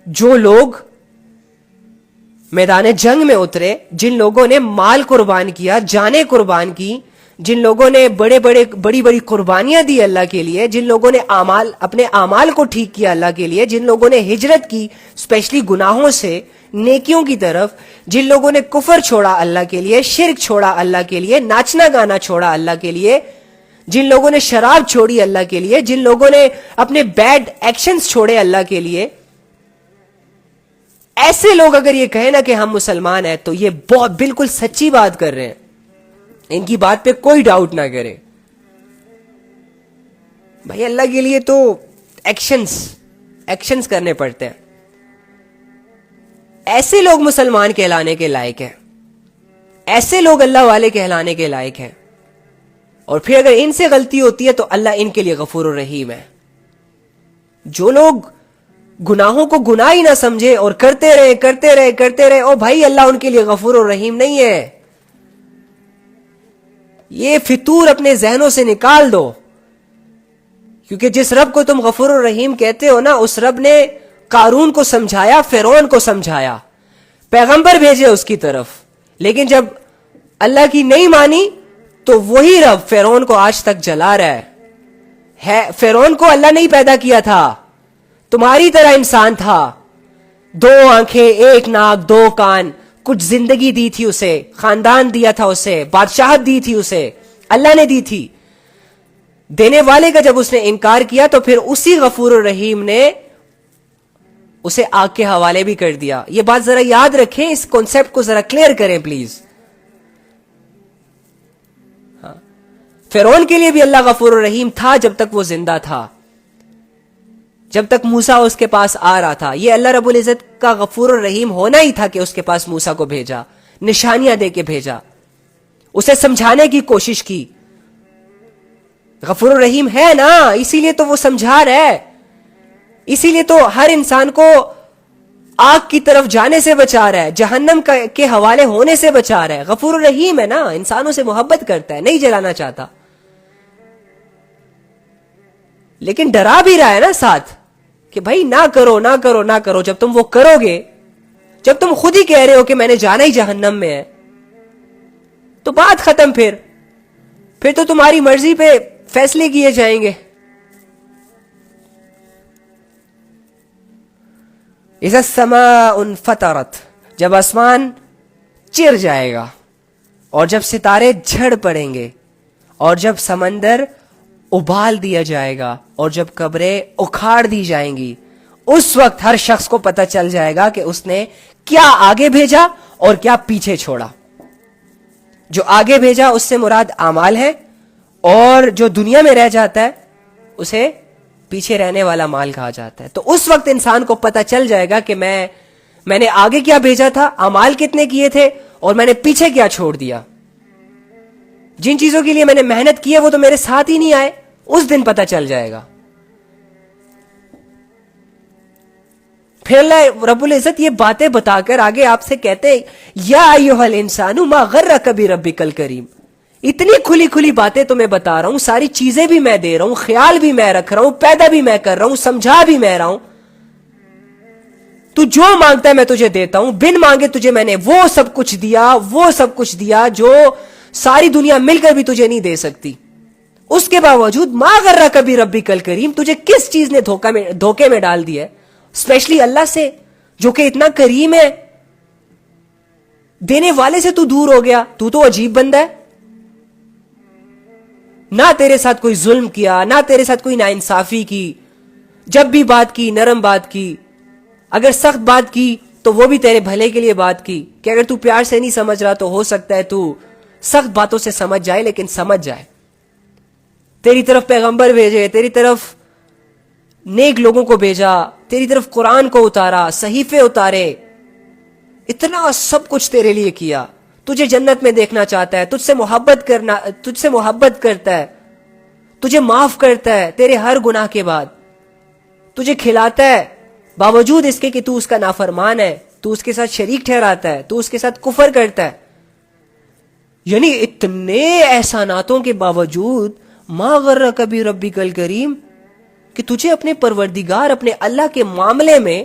جو لوگ میدان جنگ میں اترے, جن لوگوں نے مال قربان کیا, جانیں قربان کی, جن لوگوں نے بڑی بڑی قربانیاں دی اللہ کے لیے, جن لوگوں نے اپنے اعمال کو ٹھیک کیا اللہ کے لیے, جن لوگوں نے ہجرت کی اسپیشلی گناہوں سے نیکیوں کی طرف, جن لوگوں نے کفر چھوڑا اللہ کے لیے, شرک چھوڑا اللہ کے لیے, ناچنا گانا چھوڑا اللہ کے لیے, جن لوگوں نے شراب چھوڑی اللہ کے لیے, جن لوگوں نے اپنے بیڈ ایکشنز چھوڑے اللہ کے لیے, ایسے لوگ اگر یہ کہیں نا کہ ہم مسلمان ہیں تو یہ بہت بالکل سچی بات کر رہے ہیں, ان کی بات پہ کوئی ڈاؤٹ نہ کرے. بھائی اللہ کے لیے تو ایکشنز کرنے پڑتے ہیں. ایسے لوگ مسلمان کہلانے کے لائق ہیں, ایسے لوگ اللہ والے کہلانے کے لائق ہیں. اور پھر اگر ان سے غلطی ہوتی ہے تو اللہ ان کے لیے غفور الرحیم ہے. جو لوگ گناہوں کو گناہ ہی نہ سمجھے اور کرتے رہے, او بھائی اللہ ان کے لیے غفور الرحیم نہیں ہے. یہ فطور اپنے ذہنوں سے نکال دو, کیونکہ جس رب کو تم غفور الرحیم کہتے ہو نا, اس رب نے قارون کو سمجھایا, فرعون کو سمجھایا, پیغمبر بھیجے اس کی طرف, لیکن جب اللہ کی نہیں مانی تو وہی رب فرعون کو آج تک جلا رہا ہے. فرعون کو اللہ نہیں پیدا کیا تھا, تمہاری طرح انسان تھا, 2 آنکھیں, 1 ناک, 2 کان, کچھ زندگی دی تھی اسے, خاندان دیا تھا اسے, بادشاہت دی تھی اسے, اللہ نے دی تھی. دینے والے کا جب اس نے انکار کیا تو پھر اسی غفور الرحیم نے اسے آگ کے حوالے بھی کر دیا. یہ بات ذرا یاد رکھیں, اس کانسیپٹ کو ذرا کلیئر کریں پلیز. فرعون کے لیے بھی اللہ غفور الرحیم تھا جب تک وہ زندہ تھا, جب تک موسیٰ اس کے پاس آ رہا تھا. یہ اللہ رب العزت کا غفور الرحیم ہونا ہی تھا کہ اس کے پاس موسیٰ کو بھیجا, نشانیاں دے کے بھیجا, اسے سمجھانے کی کوشش کی. غفور الرحیم ہے نا, اسی لیے تو وہ سمجھا رہا ہے, اسی لیے تو ہر انسان کو آگ کی طرف جانے سے بچا رہا ہے, جہنم کے حوالے ہونے سے بچا رہا ہے. غفور الرحیم ہے نا, انسانوں سے محبت کرتا ہے, نہیں جلانا چاہتا, لیکن ڈرا بھی رہا ہے نا ساتھ کہ بھائی نہ کرو. جب تم وہ کرو گے, جب تم خود ہی کہہ رہے ہو کہ میں نے جانا ہی جہنم میں ہے, تو بات ختم. پھر تو تمہاری مرضی پہ فیصلے کیے جائیں گے. اذا السماء انفطرت, جب آسمان چر جائے گا, اور جب ستارے جھڑ پڑیں گے, اور جب سمندر ابال دیا جائے گا, اور جب قبریں اکھاڑ دی جائیں گی, اس وقت ہر شخص کو پتہ چل جائے گا کہ اس نے کیا آگے بھیجا اور کیا پیچھے چھوڑا. جو آگے بھیجا اس سے مراد اعمال ہے, اور جو دنیا میں رہ جاتا ہے اسے پیچھے رہنے والا مال کہا جاتا ہے. تو اس وقت انسان کو پتہ چل جائے گا کہ میں نے آگے کیا بھیجا تھا, اعمال کتنے کیے تھے, اور میں نے پیچھے کیا چھوڑ دیا. جن چیزوں کے لیے میں نے محنت کی ہے وہ تو میرے ساتھ ہی نہیں آئے, اس دن پتہ چل جائے گا. پھر اللہ رب العزت یہ باتیں بتا کر آگے آپ سے کہتے ہیں, یا ایھا الانسان ما غرک بربک الکریم. اتنی کھلی باتیں تمہیں بتا رہا ہوں, ساری چیزیں بھی میں دے رہا ہوں, خیال بھی میں رکھ رہا ہوں, پیدا بھی میں کر رہا ہوں, سمجھا بھی میں رہا ہوں. تو جو مانگتا ہے میں تجھے دیتا ہوں, بن مانگے تجھے میں نے وہ سب کچھ دیا جو ساری دنیا مل کر بھی تجھے نہیں دے سکتی. اس کے باوجود ما غرک بربک الکریم, تجھے کس چیز نے دھوکے میں ڈال دیا ہے, اسپیشلی اللہ سے جو کہ اتنا کریم ہے. دینے والے سے تو دور ہو گیا, تو عجیب بندہ ہے. نہ تیرے ساتھ کوئی ظلم کیا, نہ تیرے ساتھ کوئی ناانصافی کی, جب بھی بات کی نرم بات کی, اگر سخت بات کی تو وہ بھی تیرے بھلے کے لیے بات کی, کہ اگر تو پیار سے نہیں سمجھ رہا تو ہو سکتا ہے تو سخت باتوں سے سمجھ جائے, لیکن سمجھ جائے. تیری طرف پیغمبر بھیجے, تیری طرف نیک لوگوں کو بھیجا, تیری طرف قرآن کو اتارا, صحیفے اتارے, اتنا سب کچھ تیرے لیے کیا. تجھے جنت میں دیکھنا چاہتا ہے, تجھ سے محبت کرتا ہے, تجھے معاف کرتا ہے تیرے ہر گناہ کے بعد, تجھے کھلاتا ہے باوجود اس کے کہ تو اس کا نافرمان ہے, تو اس کے ساتھ شریک ٹھہراتا ہے, تو اس کے ساتھ کفر کرتا ہے. یعنی اتنے احساناتوں کے باوجود ما غرک بربک الکریم, کہ تجھے اپنے پروردگار, اپنے اللہ کے معاملے میں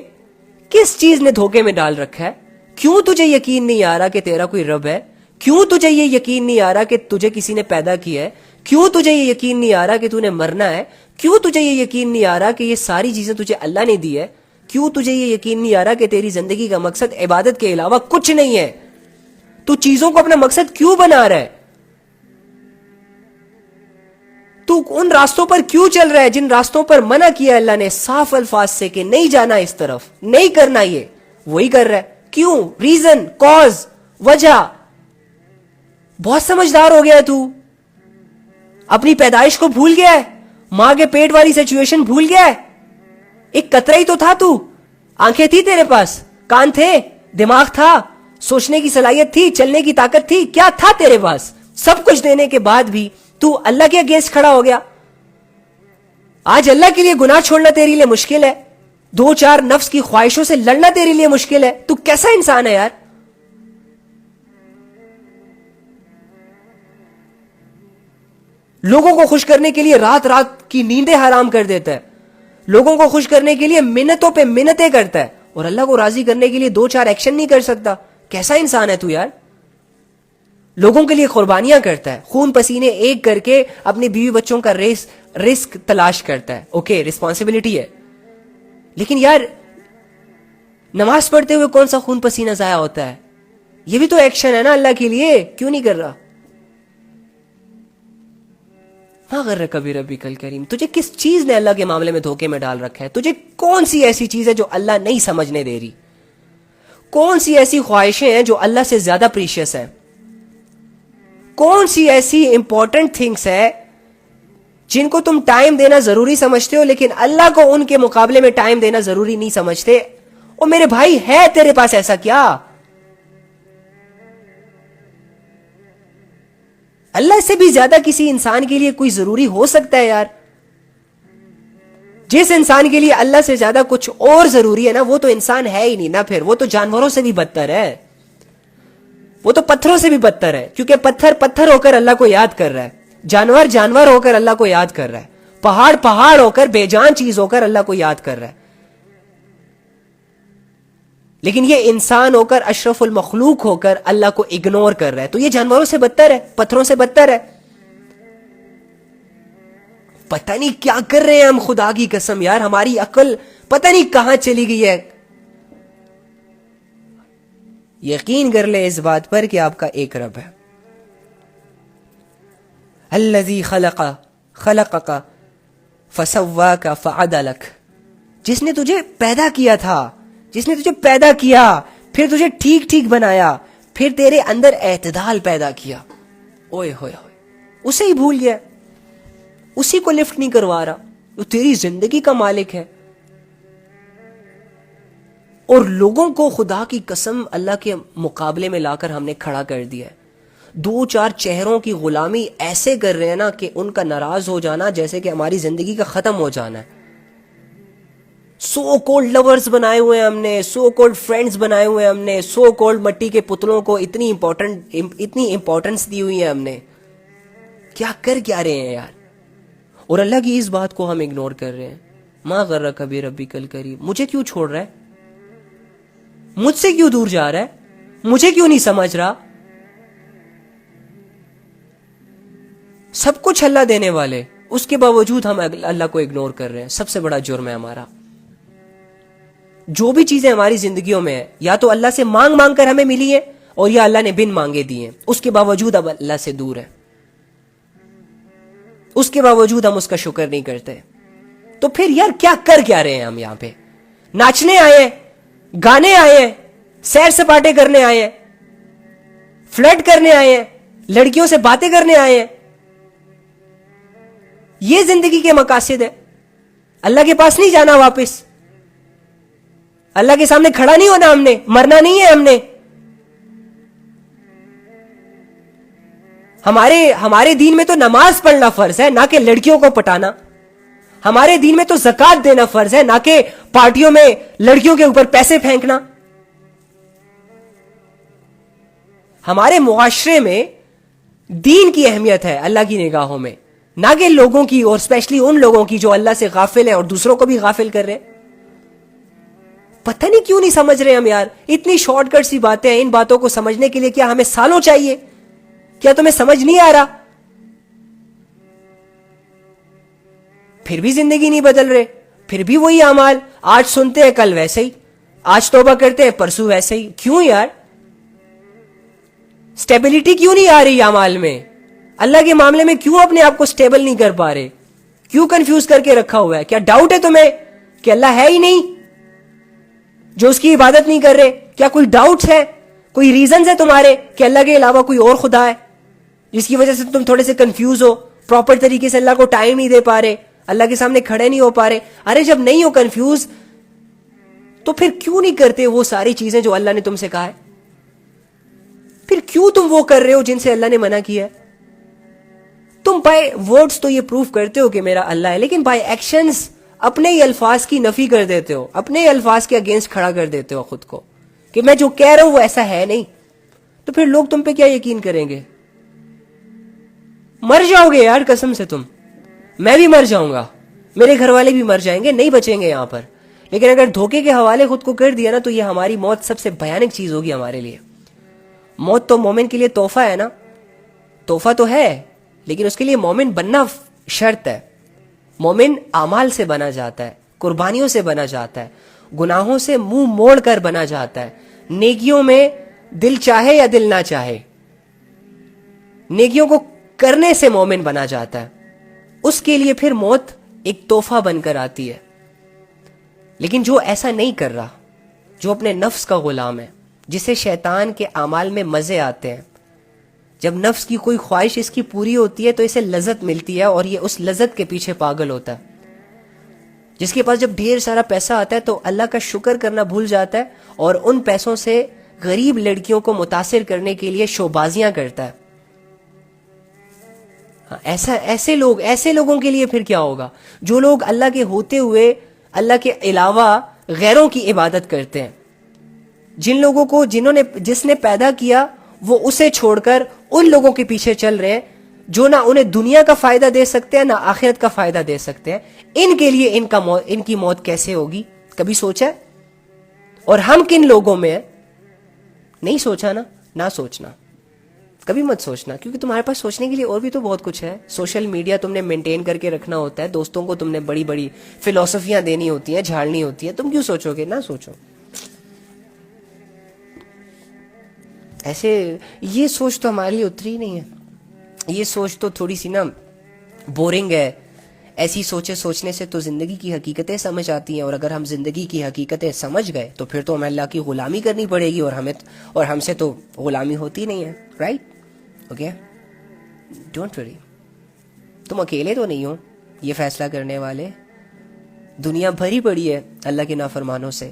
کس چیز نے دھوکے میں ڈال رکھا ہے؟ کیوں تجھے یقین نہیں آ رہا کہ تیرا کوئی رب ہے؟ کیوں تجھے یہ یقین نہیں آ رہا کہ تجھے کسی نے پیدا کیا ہے؟ کیوں تجھے یہ یقین نہیں آ رہا کہ تو نے مرنا ہے؟ کیوں تجھے یہ یقین نہیں آ رہا کہ یہ ساری چیزیں تجھے اللہ نے دی ہے؟ کیوں تجھے یہ یقین نہیں آ رہا کہ تیری زندگی کا مقصد عبادت کے علاوہ کچھ نہیں ہے؟ تو چیزوں کو اپنا مقصد کیوں بنا رہا ہے؟ تو ان راستوں پر کیوں چل رہا ہے جن راستوں پر منع کیا اللہ نے صاف الفاظ سے کہ نہیں جانا اس طرف، نہیں کرنا، یہ وہی کر رہا ہے؟ کیوں؟ ریزن، کاز، وجہ۔ بہت سمجھدار ہو گیا ہے تو، اپنی پیدائش کو بھول گیا ہے، ماں کے پیٹ والی سچویشن بھول گیا ہے۔ ایک قطرہ ہی تو تھا تو، آنکھیں تھی تیرے پاس، کان تھے، دماغ تھا، سوچنے کی صلاحیت تھی، چلنے کی طاقت تھی، کیا تھا تیرے پاس؟ سب کچھ دینے کے بعد بھی تو اللہ کے اگینسٹ کھڑا ہو گیا۔ آج اللہ کے لیے گناہ چھوڑنا تیرے لیے مشکل ہے، دو چار نفس کی خواہشوں سے لڑنا تیرے لیے مشکل ہے۔ تو کیسا انسان ہے یار؟ لوگوں کو خوش کرنے کے لیے رات رات کی نیندیں حرام کر دیتا ہے، لوگوں کو خوش کرنے کے لیے منتوں پہ منتیں کرتا ہے، اور اللہ کو راضی کرنے کے لیے دو چار ایکشن نہیں کر سکتا۔ کیسا انسان ہے تو یار؟ لوگوں کے لیے قربانیاں کرتا ہے، خون پسینے ایک کر کے اپنی بیوی بچوں کا رزق تلاش کرتا ہے، اوکے رسپانسبلٹی ہے، لیکن یار نماز پڑھتے ہوئے کون سا خون پسینہ ضائع ہوتا ہے؟ یہ بھی تو ایکشن ہے نا اللہ کے لیے، کیوں نہیں کر رہا؟ ما غرک بربک الکریم، تجھے کس چیز نے اللہ کے معاملے میں دھوکے میں ڈال رکھا ہے؟ تجھے کون سی ایسی چیز ہے جو اللہ نہیں سمجھنے دے رہی؟ کون سی ایسی خواہشیں ہیں جو اللہ سے زیادہ پریشیس ہیں؟ کون سی ایسی امپورٹنٹ تھنگس ہے جن کو تم ٹائم دینا ضروری سمجھتے ہو لیکن اللہ کو ان کے مقابلے میں ٹائم دینا ضروری نہیں سمجھتے؟ اور میرے بھائی ہے تیرے پاس ایسا کیا؟ اللہ سے بھی زیادہ کسی انسان کے لیے کوئی ضروری ہو سکتا ہے یار؟ جس انسان کے لیے اللہ سے زیادہ کچھ اور ضروری ہے نا، وہ تو انسان ہے ہی نہیں نا، پھر وہ تو جانوروں سے بھی بدتر ہے، وہ تو پتھروں سے بھی بدتر ہے، کیونکہ پتھر پتھر ہو کر اللہ کو یاد کر رہا ہے، جانور جانور ہو کر اللہ کو یاد کر رہا ہے، پہاڑ پہاڑ ہو کر، بے جان چیز ہو کر اللہ کو یاد کر رہا ہے، لیکن یہ انسان ہو کر، اشرف المخلوق ہو کر اللہ کو اگنور کر رہا ہے، تو یہ جانوروں سے بدتر ہے، پتھروں سے بدتر ہے۔ پتہ نہیں کیا کر رہے ہیں ہم، خدا کی قسم یار، ہماری عقل پتہ نہیں کہاں چلی گئی ہے۔ یقین کر لے اس بات پر کہ آپ کا ایک رب ہے، الذی خلقک فسواک فعدلک، جس نے تجھے پیدا کیا تھا، جس نے تجھے پیدا کیا، پھر تجھے ٹھیک ٹھیک بنایا، پھر تیرے اندر اعتدال پیدا کیا۔ اوئے ہوئے ہوئے، اسے ہی بھول گیا، اسی کو لفٹ نہیں کروا رہا، وہ تیری زندگی کا مالک ہے۔ اور لوگوں کو خدا کی قسم اللہ کے مقابلے میں لا کر ہم نے کھڑا کر دیا ہے، دو چار چہروں کی غلامی ایسے کر رہے ہیں نا کہ ان کا ناراض ہو جانا جیسے کہ ہماری زندگی کا ختم ہو جانا ہے۔ سو کولڈ لورز بنائے ہوئے ہیں ہم نے، سو کولڈ فرینڈز بنائے ہوئے ہیں ہم نے، سو کولڈ مٹی کے پتلوں کو اتنی امپورٹنس دی ہوئی ہے ہم نے۔ کیا کر کیا رہے ہیں یار؟ اور اللہ کی اس بات کو ہم اگنور کر رہے ہیں۔ ما غرک بربک الکریم، مجھے کیوں چھوڑ رہا ہے؟ مجھ سے کیوں دور جا رہا ہے؟ مجھے کیوں نہیں سمجھ رہا؟ سب کچھ اللہ دینے والے، اس کے باوجود ہم اللہ کو اگنور کر رہے ہیں۔ سب سے بڑا جرم ہے ہمارا۔ جو بھی چیزیں ہماری زندگیوں میں ہیں، یا تو اللہ سے مانگ مانگ کر ہمیں ملی ہیں، اور یا اللہ نے بن مانگے دی ہیں، اس کے باوجود اب اللہ سے دور ہے، اس کے باوجود ہم اس کا شکر نہیں کرتے۔ تو پھر یار کیا کر کیا رہے ہیں ہم یہاں پہ؟ ناچنے آئے ہیں، گانے آئے ہیں، سیر سپاٹے کرنے آئے ہیں، فلرٹ کرنے آئے ہیں، لڑکیوں سے باتیں کرنے آئے ہیں، یہ زندگی کے مقاصد ہے؟ اللہ کے پاس نہیں جانا واپس؟ اللہ کے سامنے کھڑا نہیں ہونا ہم نے؟ مرنا نہیں ہے ہم نے؟ ہمارے دین میں تو نماز پڑھنا فرض ہے، نہ کہ لڑکیوں کو پٹانا۔ ہمارے دین میں تو زکوٰۃ دینا فرض ہے، نہ کہ پارٹیوں میں لڑکیوں کے اوپر پیسے پھینکنا۔ ہمارے معاشرے میں دین کی اہمیت ہے اللہ کی نگاہوں میں، نہ کہ لوگوں کی، اور اسپیشلی ان لوگوں کی جو اللہ سے غافل ہیں اور دوسروں کو بھی غافل کر رہے۔ پتہ نہیں کیوں نہیں سمجھ رہے ہم یار. اتنی شارٹ کٹ سی باتیں ہیں, ان باتوں کو سمجھنے کے لیے کیا ہمیں سالوں چاہیے؟ کیا تمہیں سمجھ نہیں آ رہا؟ پھر بھی زندگی نہیں بدل رہے, پھر بھی وہی اعمال, آج سنتے ہیں کل ویسے ہی, آج توبہ کرتے ہیں پرسوں ویسے ہی. کیوں یار؟ سٹیبلٹی کیوں نہیں آ رہی اعمال میں؟ اللہ کے معاملے میں کیوں اپنے آپ کو سٹیبل نہیں کر پا رہے؟ کیوں کنفیوز کر کے رکھا ہوا ہے؟ کیا ڈاؤٹ ہے تمہیں کہ اللہ ہے ہی نہیں جو اس کی عبادت نہیں کر رہے؟ کیا کوئی ڈاؤٹ ہے, کوئی ریزنز ہے تمہارے کہ اللہ کے علاوہ کوئی اور خدا ہے جس کی وجہ سے تم تھوڑے سے کنفیوز ہو, پراپر طریقے سے اللہ کو ٹائم نہیں دے پا رہے, اللہ کے سامنے کھڑے نہیں ہو پا رہے؟ ارے جب نہیں ہو کنفیوز تو پھر کیوں نہیں کرتے وہ ساری چیزیں جو اللہ نے تم سے کہا ہے؟ پھر کیوں تم وہ کر رہے ہو جن سے اللہ نے منع کیا ہے؟ تم بائی ورڈز تو یہ پروف کرتے ہو کہ میرا اللہ ہے, لیکن بائی ایکشنز اپنے ہی الفاظ کی نفی کر دیتے ہو, اپنے ہی الفاظ کے اگینسٹ کھڑا کر دیتے ہو خود کو کہ میں جو کہہ رہا ہوں وہ ایسا ہے نہیں. تو پھر لوگ تم پہ کیا یقین کریں گے؟ مر جاؤ گے یار قسم سے تم, میں بھی مر جاؤں گا, میرے گھر والے بھی مر جائیں گے, نہیں بچیں گے یہاں پر. لیکن اگر دھوکے کے حوالے خود کو کر دیا نا تو یہ ہماری موت سب سے بھیانک چیز ہوگی ہمارے لیے. موت تو مومن کے لیے تحفہ ہے نا, تحفہ تو ہے, لیکن اس کے لیے مومن بننا شرط ہے. مومن اعمال سے بنا جاتا ہے, قربانیوں سے بنا جاتا ہے, گناہوں سے منہ موڑ کر بنا جاتا ہے, نیکیوں میں دل چاہے یا دل نہ چاہے نیکیوں کو کرنے سے مومن بنا جاتا ہے. اس کے لیے پھر موت ایک تحفہ بن کر آتی ہے. لیکن جو ایسا نہیں کر رہا, جو اپنے نفس کا غلام ہے, جسے شیطان کے اعمال میں مزے آتے ہیں, جب نفس کی کوئی خواہش اس کی پوری ہوتی ہے تو اسے لذت ملتی ہے اور یہ اس لذت کے پیچھے پاگل ہوتا ہے. جس کے پاس جب ڈھیر سارا پیسہ آتا ہے تو اللہ کا شکر کرنا بھول جاتا ہے اور ان پیسوں سے غریب لڑکیوں کو متاثر کرنے کے لیے شوبازیاں کرتا ہے. ایسے لوگوں کے لیے پھر کیا ہوگا؟ جو لوگ اللہ کے ہوتے ہوئے اللہ کے علاوہ غیروں کی عبادت کرتے ہیں, جن لوگوں کو جس نے پیدا کیا وہ اسے چھوڑ کر ان لوگوں کے پیچھے چل رہے ہیں جو نہ انہیں دنیا کا فائدہ دے سکتے ہیں نہ آخرت کا فائدہ دے سکتے ہیں. ان کے لیے ان کی موت کیسے ہوگی؟ کبھی سوچا ہے؟ اور ہم کن لوگوں میں ہیں؟ نہیں سوچا نا, نہ سوچنا, کبھی مت سوچنا, کیونکہ تمہارے پاس سوچنے کے لیے اور بھی تو بہت کچھ ہے. سوشل میڈیا تم نے مینٹین کر کے رکھنا ہوتا ہے, دوستوں کو تم نے بڑی بڑی فلسفیاں دینی ہوتی ہیں, جھاڑنی ہوتی ہے, تم کیوں سوچو گے؟ نہ سوچو. ایسے یہ سوچ تو ہمارے لیے اتری نہیں ہے. یہ سوچ تو تھوڑی سی نا بورنگ ہے. ایسی سوچیں سوچنے سے تو زندگی کی حقیقتیں سمجھ آتی ہیں, اور اگر ہم زندگی کی حقیقتیں سمجھ گئے تو پھر تو ہمیں اللہ کی غلامی کرنی پڑے گی, اور ہم سے تو غلامی ہوتی نہیں ہے. رائٹ؟ اوکے, ڈونٹ وری, تم اکیلے تو نہیں ہو یہ فیصلہ کرنے والے. دنیا بھری پڑی ہے اللہ کے نافرمانوں سے,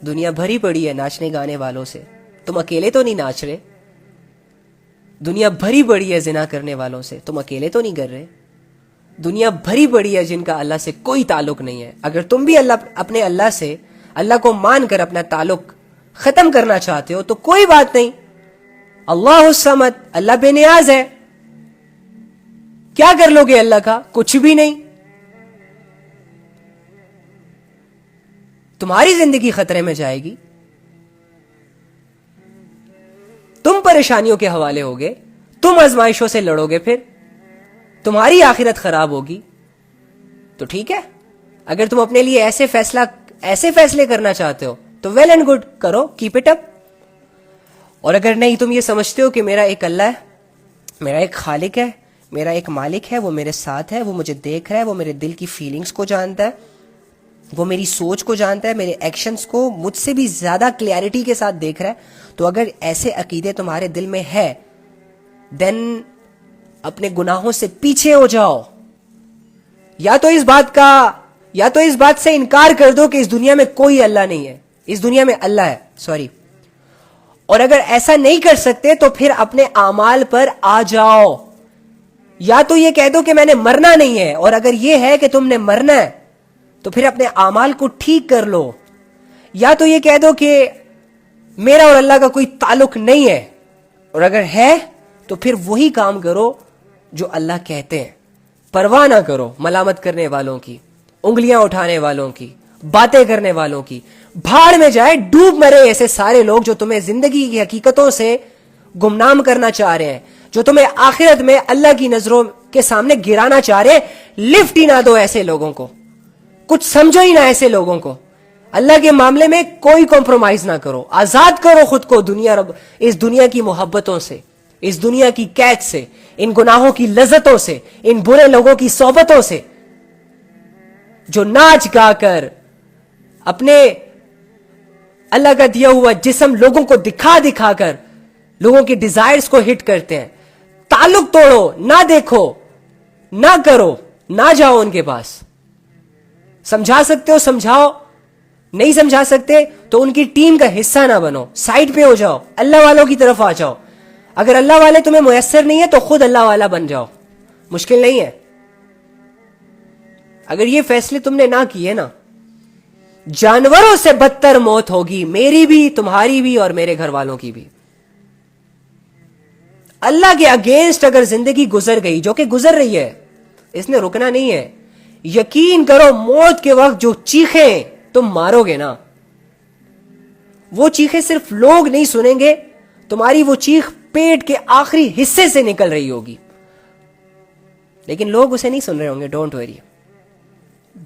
دنیا بھری پڑی ہے ناچنے گانے والوں سے. تم اکیلے تو نہیں ناچ رہے. دنیا بھری پڑی ہے زنا کرنے والوں سے, تم اکیلے تو نہیں کر رہے. دنیا بھری پڑی ہے جن کا اللہ سے کوئی تعلق نہیں ہے. اگر تم بھی اپنے اللہ سے, اللہ کو مان کر اپنا تعلق ختم کرنا چاہتے ہو تو کوئی بات نہیں. اللہ الصمد, اللہ بے نیاز ہے. کیا کر لو گے اللہ کا؟ کچھ بھی نہیں. تمہاری زندگی خطرے میں جائے گی, تم پریشانیوں کے حوالے ہوگے, تم آزمائشوں سے لڑو گے, پھر تمہاری آخرت خراب ہوگی. تو ٹھیک ہے, اگر تم اپنے لیے ایسے فیصلے کرنا چاہتے ہو تو ویل اینڈ گڈ, کرو, کیپ اٹ اپ. اور اگر نہیں, تم یہ سمجھتے ہو کہ میرا ایک اللہ ہے, میرا ایک خالق ہے, میرا ایک مالک ہے, وہ میرے ساتھ ہے, وہ مجھے دیکھ رہا ہے, وہ میرے دل کی فیلنگز کو جانتا ہے, وہ میری سوچ کو جانتا ہے, میرے ایکشنز کو مجھ سے بھی زیادہ کلیئرٹی کے ساتھ دیکھ رہا ہے, تو اگر ایسے عقیدے تمہارے دل میں ہے دین اپنے گناہوں سے پیچھے ہو جاؤ. یا تو اس بات سے انکار کر دو کہ اس دنیا میں کوئی اللہ نہیں ہے, اس دنیا میں اللہ ہے, سوری. اور اگر ایسا نہیں کر سکتے تو پھر اپنے اعمال پر آ جاؤ. یا تو یہ کہہ دو کہ میں نے مرنا نہیں ہے, اور اگر یہ ہے کہ تم نے مرنا ہے تو پھر اپنے اعمال کو ٹھیک کر لو. یا تو یہ کہہ دو کہ میرا اور اللہ کا کوئی تعلق نہیں ہے, اور اگر ہے تو پھر وہی کام کرو جو اللہ کہتے ہیں. پرواہ نہ کرو ملامت کرنے والوں کی, انگلیاں اٹھانے والوں کی, باتیں کرنے والوں کی. بھاڑ میں جائے, ڈوب مرے ایسے سارے لوگ جو تمہیں زندگی کی حقیقتوں سے گمنام کرنا چاہ رہے ہیں, جو تمہیں آخرت میں اللہ کی نظروں کے سامنے گرانا چاہ رہے ہیں. لفٹ ہی نہ دو ایسے لوگوں کو, کچھ سمجھو ہی نہ ایسے لوگوں کو. اللہ کے معاملے میں کوئی کمپرومائز نہ کرو, آزاد کرو خود کو اس دنیا کی محبتوں سے, اس دنیا کی قید سے, ان گناہوں کی لذتوں سے, ان برے لوگوں کی صحبتوں سے جو ناچ گا کر اپنے اللہ کا دیا ہوا جسم لوگوں کو دکھا دکھا کر لوگوں کی ڈیزائرز کو ہٹ کرتے ہیں. تعلق توڑو, نہ دیکھو, نہ کرو, نہ جاؤ ان کے پاس. سمجھا سکتے ہو سمجھاؤ, نہیں سمجھا سکتے تو ان کی ٹیم کا حصہ نہ بنو, سائڈ پہ ہو جاؤ, اللہ والوں کی طرف آ جاؤ. اگر اللہ والے تمہیں میسر نہیں ہے تو خود اللہ والا بن جاؤ, مشکل نہیں ہے. اگر یہ فیصلے تم نے نہ کیے نا, جانوروں سے بدتر موت ہوگی, میری بھی, تمہاری بھی, اور میرے گھر والوں کی بھی. اللہ کے اگینسٹ اگر زندگی گزر گئی, جو کہ گزر رہی ہے, اس نے رکنا نہیں ہے, یقین کرو موت کے وقت جو چیخیں تم مارو گے نا, وہ چیخیں صرف لوگ نہیں سنیں گے, تمہاری وہ چیخ پیٹ کے آخری حصے سے نکل رہی ہوگی, لیکن لوگ اسے نہیں سن رہے ہوں گے. ڈونٹ وری,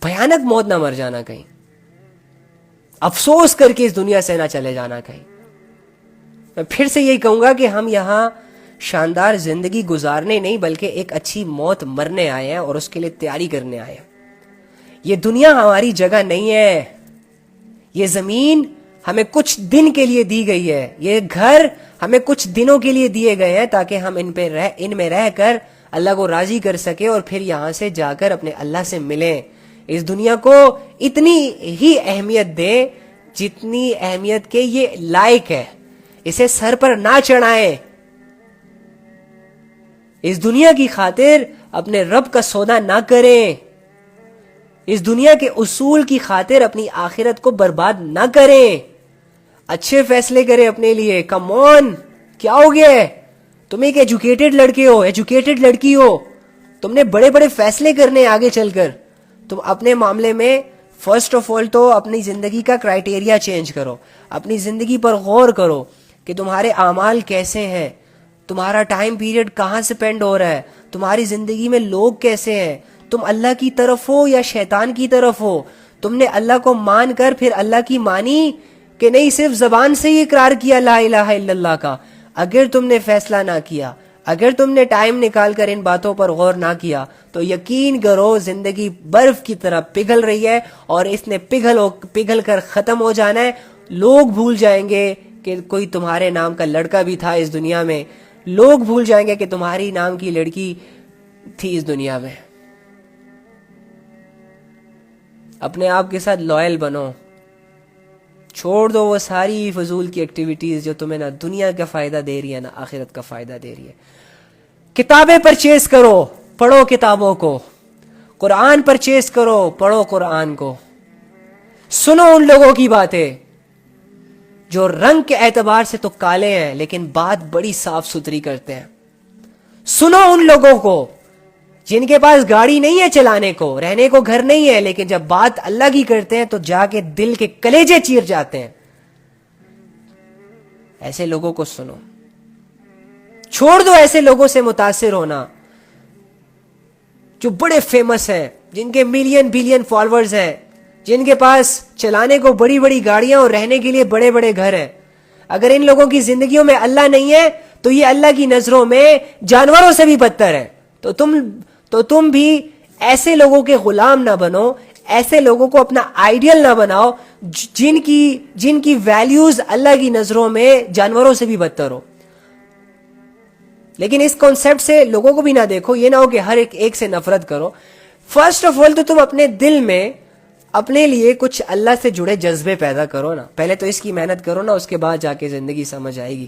بھیانک موت نہ مر جانا کہیں, افسوس کر کے اس دنیا سے نہ چلے جانا کہیں. میں پھر سے یہی کہوں گا کہ ہم یہاں شاندار زندگی گزارنے نہیں بلکہ ایک اچھی موت مرنے آئے ہیں اور اس کے لیے تیاری کرنے آئے ہیں. یہ دنیا ہماری جگہ نہیں ہے, یہ زمین ہمیں کچھ دن کے لیے دی گئی ہے, یہ گھر ہمیں کچھ دنوں کے لیے دیے گئے ہیں تاکہ ہم ان میں رہ کر اللہ کو راضی کر سکے اور پھر یہاں سے جا کر اپنے اللہ سے ملیں. اس دنیا کو اتنی ہی اہمیت دیں جتنی اہمیت کے یہ لائق ہے, اسے سر پر نہ چڑھائیں. اس دنیا کی خاطر اپنے رب کا سودا نہ کریں, اس دنیا کے اصول کی خاطر اپنی آخرت کو برباد نہ کریں. اچھے فیصلے کریں اپنے لیے. کم آن, کیا ہو گیا ہے, تم ایک ایجوکیٹڈ لڑکے ہو, ایجوکیٹڈ لڑکی ہو, تم نے بڑے بڑے فیصلے کرنے آگے چل کر. تم اپنے معاملے میں فرسٹ آف آل تو اپنی زندگی کا کرائٹیریا چینج کرو, اپنی زندگی پر غور کرو کہ تمہارے اعمال کیسے ہیں, تمہارا ٹائم پیریڈ کہاں سے اسپینڈ ہو رہا ہے, تمہاری زندگی میں لوگ کیسے ہیں, تم اللہ کی طرف ہو یا شیطان کی طرف ہو, تم نے اللہ کو مان کر پھر اللہ کی مانی کہ نہیں صرف زبان سے ہی اقرار کیا لا الہ الا اللہ کا. اگر تم نے فیصلہ نہ کیا, اگر تم نے ٹائم نکال کر ان باتوں پر غور نہ کیا تو یقین کرو زندگی برف کی طرح پگھل رہی ہے اور اس نے پگھل کر ختم ہو جانا ہے. لوگ بھول جائیں گے کہ کوئی تمہارے نام کا لڑکا بھی تھا اس دنیا میں, لوگ بھول جائیں گے کہ تمہاری نام کی لڑکی تھی اس دنیا میں. اپنے آپ کے ساتھ لائل بنو, چھوڑ دو وہ ساری فضول کی ایکٹیویٹیز جو تمہیں نہ دنیا کا فائدہ دے رہی ہے نہ آخرت کا فائدہ دے رہی ہے. کتابیں پرچیز کرو, پڑھو کتابوں کو, قرآن پرچیز کرو, پڑھو قرآن کو. سنو ان لوگوں کی باتیں جو رنگ کے اعتبار سے تو کالے ہیں لیکن بات بڑی صاف ستھری کرتے ہیں. سنو ان لوگوں کو جن کے پاس گاڑی نہیں ہے چلانے کو, رہنے کو گھر نہیں ہے, لیکن جب بات اللہ کی کرتے ہیں تو جا کے دل کے کلیجے چیر جاتے ہیں. ایسے لوگوں کو سنو, چھوڑ دو ایسے لوگوں سے متاثر ہونا جو بڑے فیمس ہیں, جن کے ملین بلین فالوورز ہیں, جن کے پاس چلانے کو بڑی بڑی گاڑیاں اور رہنے کے لیے بڑے بڑے گھر ہیں. اگر ان لوگوں کی زندگیوں میں اللہ نہیں ہے تو یہ اللہ کی نظروں میں جانوروں سے بھی بدتر ہے. تو تم بھی ایسے لوگوں کے غلام نہ بنو, ایسے لوگوں کو اپنا آئیڈیل نہ بناؤ جن کی ویلیوز اللہ کی نظروں میں جانوروں سے بھی بدتر ہو. لیکن اس کانسیپٹ سے لوگوں کو بھی نہ دیکھو, یہ نہ ہو کہ ہر ایک سے نفرت کرو. فرسٹ آف آل تو تم اپنے دل میں اپنے لیے کچھ اللہ سے جڑے جذبے پیدا کرو نا. پہلے تو اس کی محنت کرو نا, اس کے بعد جا کے زندگی سمجھ آئے گی.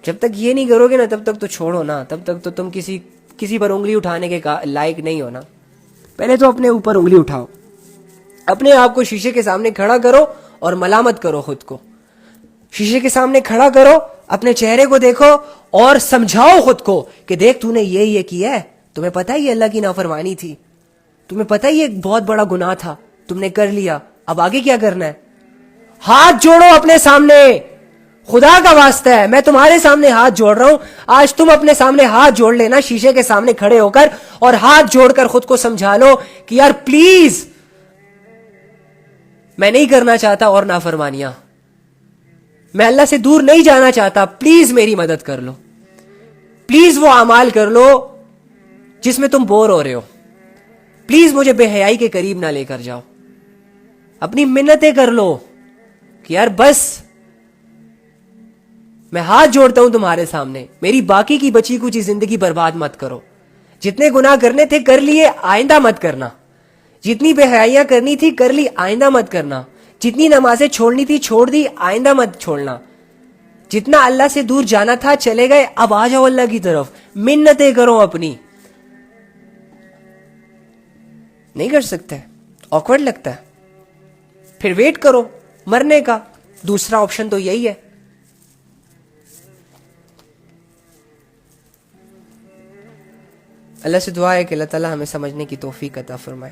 جب تک یہ نہیں کرو گے نا تب تک تو چھوڑو نا, تب تک تو تم کسی پر انگلی اٹھانے کے لائق نہیں ہو نا. پہلے تو اپنے اوپر انگلی اٹھاؤ, اپنے آپ کو شیشے کے سامنے کھڑا کرو اور ملامت کرو خود کو. شیشے کے سامنے کھڑا کرو, اپنے چہرے کو دیکھو اور سمجھاؤ خود کو کہ دیکھ تو نے یہ کیا ہے, تمہیں پتہ ہے یہ اللہ کی نافرمانی تھی, تمہیں پتہ ہے یہ ایک بہت بڑا گناہ تھا, تم نے کر لیا, اب آگے کیا کرنا ہے. ہاتھ جوڑو اپنے سامنے, خدا کا واسطہ ہے میں تمہارے سامنے ہاتھ جوڑ رہا ہوں, آج تم اپنے سامنے ہاتھ جوڑ لینا شیشے کے سامنے کھڑے ہو کر, اور ہاتھ جوڑ کر خود کو سمجھا لو کہ یار پلیز میں نہیں کرنا چاہتا اور نافرمانیاں, میں اللہ سے دور نہیں جانا چاہتا, پلیز میری مدد کر لو, پلیز وہ اعمال کر لو جس میں تم بور ہو رہے ہو, پلیز مجھے بے حیائی کے قریب نہ لے کر جاؤ, اپنی منتیں کر لو کہ یار بس میں ہاتھ جوڑتا ہوں تمہارے سامنے, میری باقی کی بچی کچھ زندگی برباد مت کرو, جتنے گناہ کرنے تھے کر لیے, آئندہ مت کرنا, جتنی بے حیائیاں کرنی تھی کر لی, آئندہ مت کرنا, جتنی نمازیں چھوڑنی تھی چھوڑ دی, آئندہ مت چھوڑنا, جتنا اللہ سے دور جانا تھا چلے گئے, اب آ جاؤ اللہ کی طرف, منتیں کرو اپنی. نہیں کر سکتے, آکورڈ لگتا ہے, پھر ویٹ کرو مرنے کا, دوسرا آپشن تو یہی ہے. اللہ سے دعا ہے کہ اللہ تعالی ہمیں سمجھنے کی توفیق عطا فرمائے.